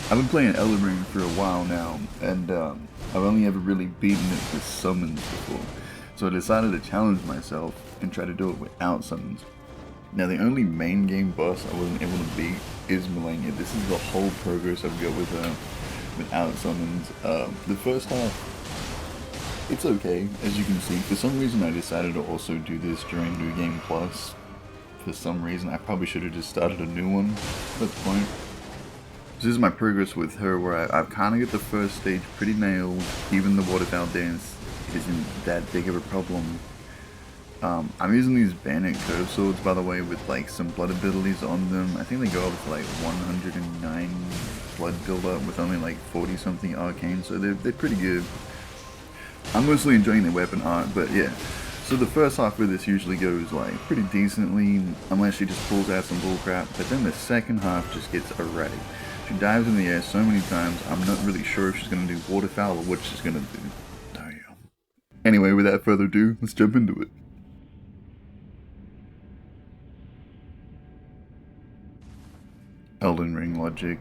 I've been playing Elden Ring for a while now, and I've only ever really beaten it with summons before. So I decided to challenge myself and try to do it without summons. Now the only main game boss I wasn't able to beat is Millennia. This is the whole progress I've got without summons. The first half, it's okay, as you can see. For some reason I decided to also do this during New Game Plus. For some reason, I probably should have just started a new one at that point. This is my progress with her, where I've kind of got the first stage pretty nailed. Even the waterfowl dance isn't that big of a problem. I'm using these Bandit curve swords, by the way, with like some blood abilities on them. I think they go up to like 109 blood build-up with only like 40 something arcane, so they're pretty good. I'm mostly enjoying the weapon art, but yeah. So the first half of this usually goes like pretty decently, unless she just pulls out some bullcrap, but then the second half just gets erratic. She dives in the air so many times, I'm not really sure if she's going to do waterfowl or what she's going to do. Damn. Anyway, without further ado, let's jump into it. Elden Ring logic.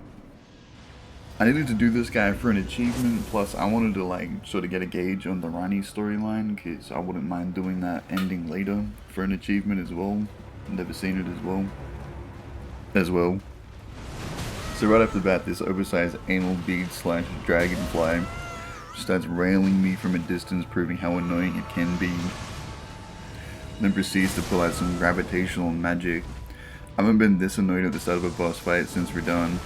I needed to do this guy for an achievement, plus I wanted to like sort of get a gauge on the Rani storyline, because I wouldn't mind doing that ending later for an achievement as well. Never seen it as well. So right off the bat, this oversized anal bead / dragonfly starts railing me from a distance, proving how annoying it can be. Then proceeds to pull out some gravitational magic. I haven't been this annoyed at the start of a boss fight since Radon.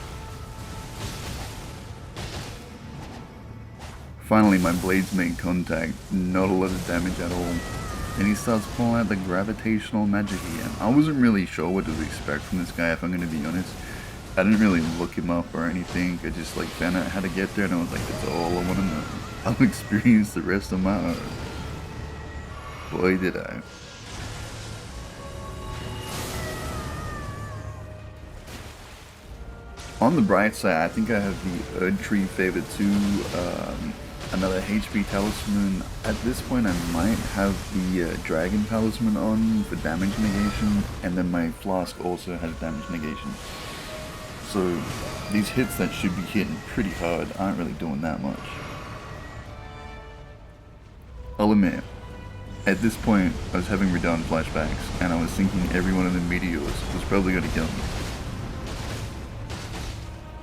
Finally, my blades make contact, not a lot of damage at all. Then he starts pulling out the gravitational magic again. I wasn't really sure what to expect from this guy, if I'm going to be honest. I didn't really look him up or anything, I just like found out how to get there and I was like, that's all I want to know. I'll experience the rest of my life. Boy did I. On the bright side, I think I have the Erdtree Favor 2, another HP Talisman. At this point I might have the Dragon Talisman on for damage negation, and then my Flask also has damage negation. So these hits that should be hitting pretty hard aren't really doing that much. I'll admit, at this point I was having Radon flashbacks, and I was thinking every one of the meteors was probably going to kill me.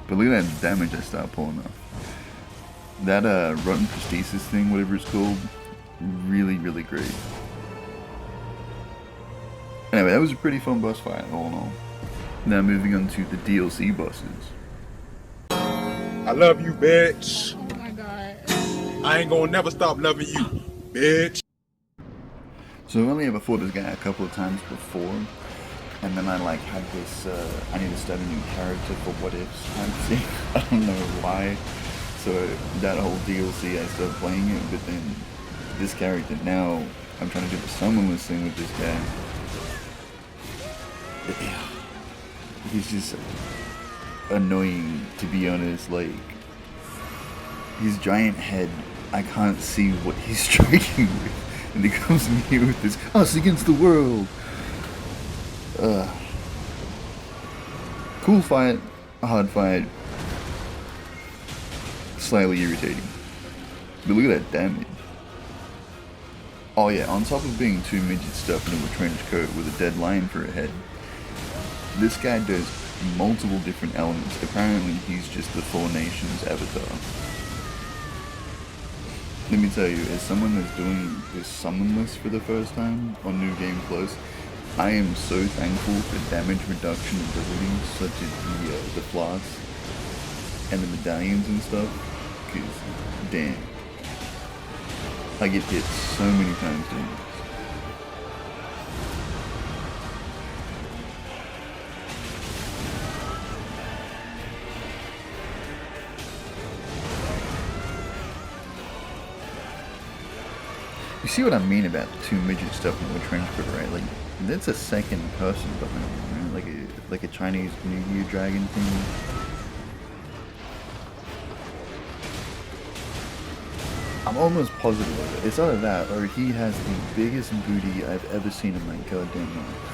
But look at that damage I start pulling off. That rotten prosthesis thing, whatever it's called, really great. Anyway, that was a pretty fun boss fight all in all. Now moving on to the DLC bosses. I love you, bitch. Oh my god. I ain't gonna never stop loving you, bitch. So I've only ever fought this guy a couple of times before, and then I like had this, I need to start a new character for what ifs kind of thing. I don't know why. So that whole DLC I started playing it, but then this character now, I'm trying to do the Summonless thing with this guy. He's just annoying, to be honest. Like, his giant head, I can't see what he's striking with, and he comes in here with this us against the world. Cool fight, a hard fight, slightly irritating. But look at that damage. Oh yeah, on top of being two midgets stuffed into a trench coat with a dead lion for a head, this guy does multiple different elements. Apparently he's just the Four Nations avatar. Let me tell you, as someone that's doing this Summonless for the first time on New Game Plus, I am so thankful for damage reduction abilities such as the flasks and the medallions and stuff, because damn, I get hit so many times doing this. You see what I mean about the two midget stuff in the trench coat, right? Like, that's a second person behind it, right? Like a Chinese New Year dragon thing. I'm almost positive of it. It's either that, or he has the biggest booty I've ever seen in my goddamn life.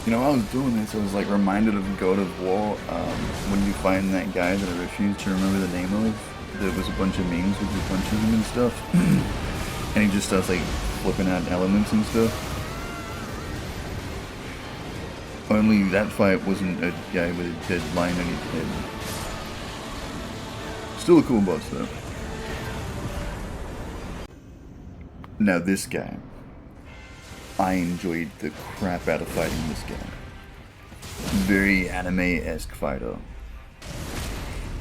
You know, while I was doing this, I was like reminded of God of War, when you find that guy that I refuse to remember the name of. There was a bunch of memes with you punching him and stuff. And he just starts like flipping out elements and stuff. Only that fight wasn't a guy with a dead line on his head. Still a cool boss though. Now this guy, I enjoyed the crap out of fighting this guy. Very anime-esque fighter.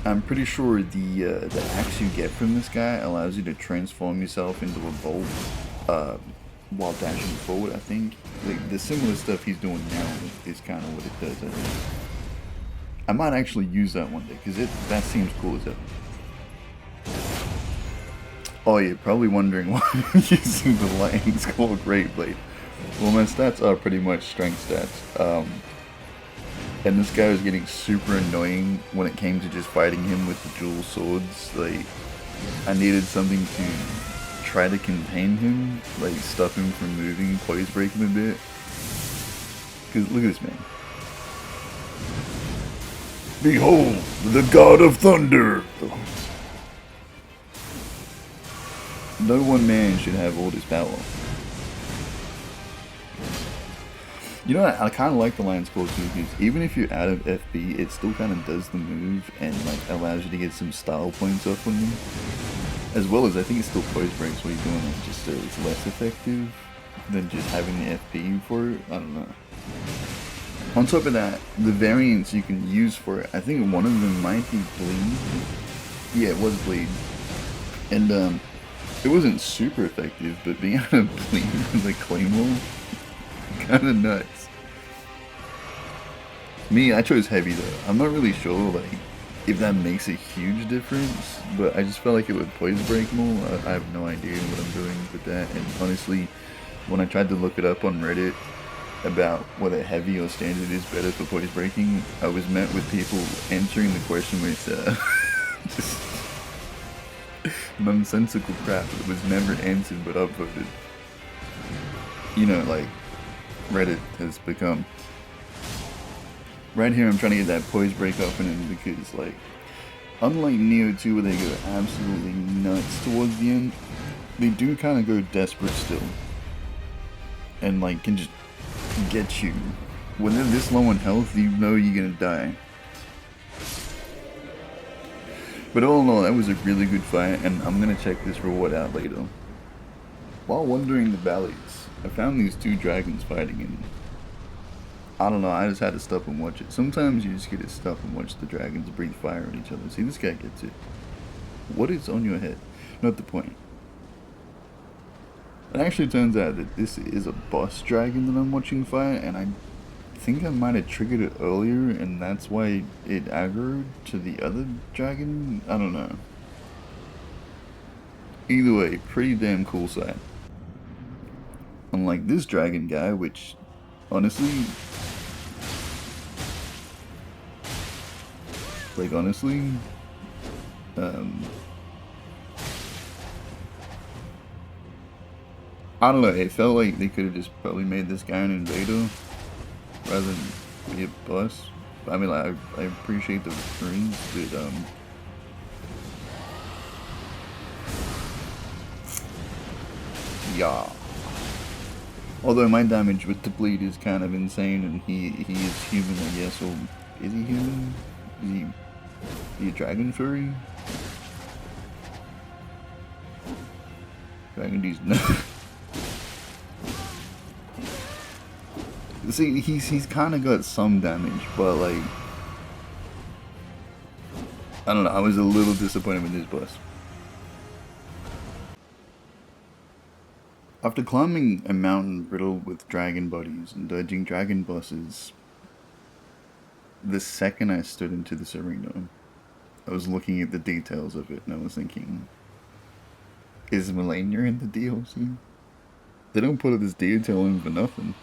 I'm pretty sure the axe you get from this guy allows you to transform yourself into a bolt while dashing forward, I think. Like, the similar stuff he's doing now is kind of what it does, I think. I might actually use that one day, because that seems cool as hell. Oh, you're probably wondering why I'm using the lightning skull great blade. Well, my stats are pretty much strength stats. And this guy was getting super annoying when it came to just fighting him with the dual swords. Like, I needed something to try to contain him, like stop him from moving, poise break him a bit. Because look at this man. Behold, the god of thunder! No one man should have all this power. You know, I kind of like the Lion's Claw too, because even if you're out of FB, it still kind of does the move and like allows you to get some style points off on you. As well as I think it still poise breaks while you're doing it, just so it's less effective than just having the FB for it. I don't know. On top of that, the variants you can use for it, I think one of them might be Bleed. Yeah, it was Bleed. And it wasn't super effective, but being able to Bleed with a Claymore, kinda nuts. Me, I chose Heavy though. I'm not really sure like if that makes a huge difference, but I just felt like it would poise break more. I have no idea what I'm doing with that, and honestly, when I tried to look it up on Reddit about whether Heavy or Standard is better for poise breaking, I was met with people answering the question with just nonsensical crap that was never answered but upvoted. You know, like Reddit has become. Right here I'm trying to get that poise break up in him because, like, unlike Neo 2 where they go absolutely nuts towards the end, they do kind of go desperate still. And, like, can just get you. When they're this low on health, you know you're gonna die. But all in all, that was a really good fight, and I'm gonna check this reward out later. While wandering the valleys, I found these two dragons fighting, and I don't know, I just had to stop and watch it. Sometimes you just get to stop and watch the dragons breathe fire at each other. See, this guy gets it. What is on your head? Not the point. It actually turns out that this is a boss dragon that I'm watching fight, and I think I might have triggered it earlier, and that's why it aggroed to the other dragon? I don't know. Either way, pretty damn cool sight. Unlike this dragon guy, which, honestly, I don't know, it felt like they could have just probably made this guy an invader rather than be a boss. I mean, like, I appreciate the returns, but yeah. Although my damage with the bleed is kind of insane, and he is human, I guess. Or is he human? Is he a dragon furry? Dragon D's no. See, he's kind of got some damage, but like, I don't know. I was a little disappointed with this boss. After climbing a mountain riddled with dragon bodies and dodging dragon bosses, the second I stood into this arena, I was looking at the details of it and I was thinking, is Melania in the DLC? They don't put this detail in for nothing.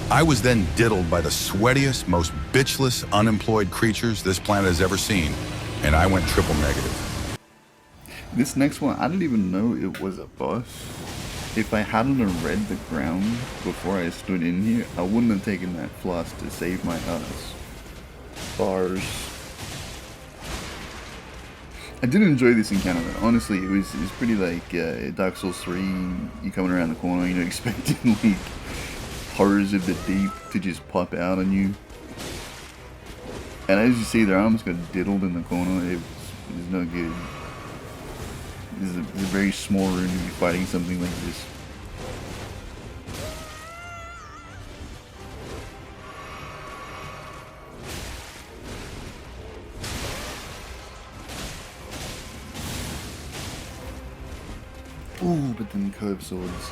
I was then diddled by the sweatiest, most bitchless, unemployed creatures this planet has ever seen, and I went triple negative. This next one, I didn't even know it was a boss. if I hadn't have read the ground before I stood in here, I wouldn't have taken that flask to save my ass. Bars. I did enjoy this encounter. Honestly, it was pretty like Dark Souls 3. You coming around the corner, you know, expecting like horrors of the deep to just pop out on you. And as you see, their arms got diddled in the corner. It was no good. This is a very small room to be fighting something like this. Ooh, but then curved swords.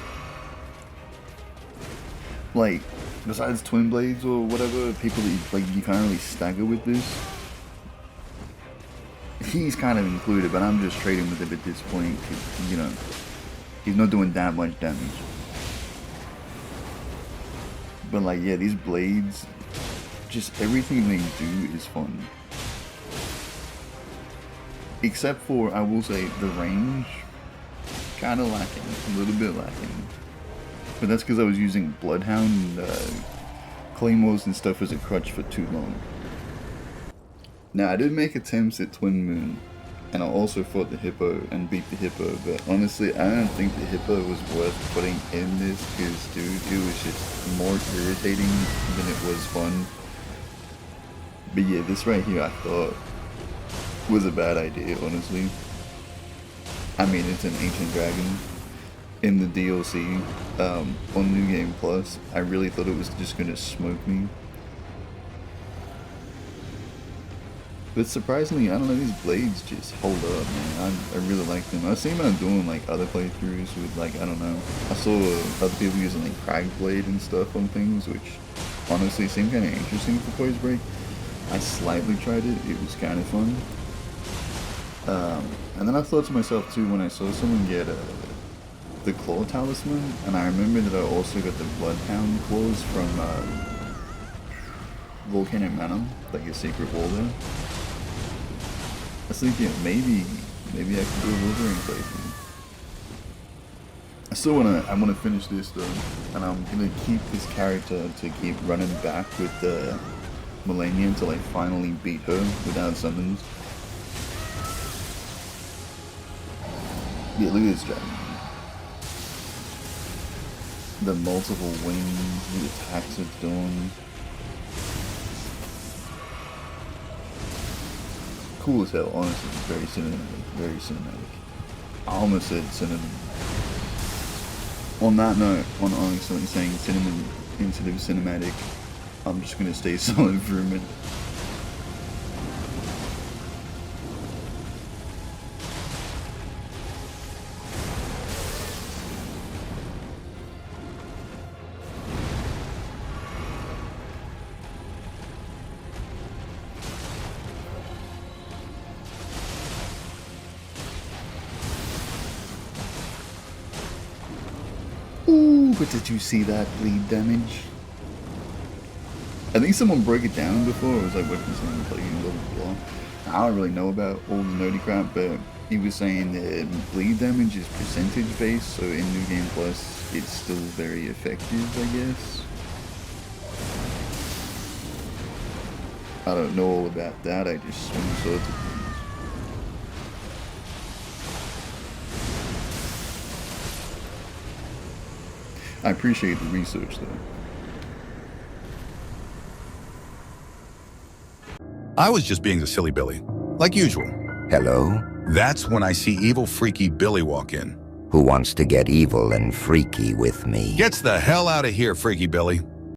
Like, besides twin blades or whatever, people that you can't really stagger with this. He's kind of included, but I'm just trading with him at this point. You know, he's not doing that much damage. But like, yeah, these blades, just everything they do is fun. Except for, I will say, the range. Kind of lacking, a little bit lacking, but that's because I was using Bloodhound claymores and stuff as a crutch for too long. Now I did make attempts at Twin Moon, and I also fought the hippo and beat the hippo, but honestly I don't think the hippo was worth putting in this, because dude, it was just more irritating than it was fun. But yeah, this right here I thought was a bad idea, honestly. I mean, it's an ancient dragon in the DLC on New Game Plus. I really thought it was just gonna smoke me. But surprisingly, I don't know, these blades just hold up, man. I really like them. I've seen them doing like other playthroughs with like, I don't know. I saw other people using like Cragged Blade and stuff on things, which honestly seemed kind of interesting for Poise Break. I slightly tried it. It was kind of fun. And then I thought to myself too, when I saw someone get the Claw Talisman, and I remember that I also got the Bloodhound Claws from Volcano Manor, like a secret wall there. I was thinking maybe I could do a Wolverine playthrough. I wanna finish this though, and I'm gonna keep this character to keep running back with the Millennia until I finally beat her without summons. Yeah, look at this dragon. The multiple wings, the attacks it's doing. Cool as hell, honestly. Very cinematic. Very cinematic. I almost said cinnamon. On that note, on honestly saying cinnamon instead of cinematic, I'm just gonna stay silent for a minute. Ooh, but did you see that bleed damage? I think someone broke it down before. It was like, what is someone playing, blah blah blah. I don't really know about all the nerdy crap, but he was saying that bleed damage is percentage based, so in New Game Plus it's still very effective, I guess. I don't know all about that, I just swing swords at things. I appreciate the research though. I was just being a silly Billy, like usual. Hello? That's when I see evil, freaky Billy walk in. Who wants to get evil and freaky with me? Gets the hell out of here, freaky Billy.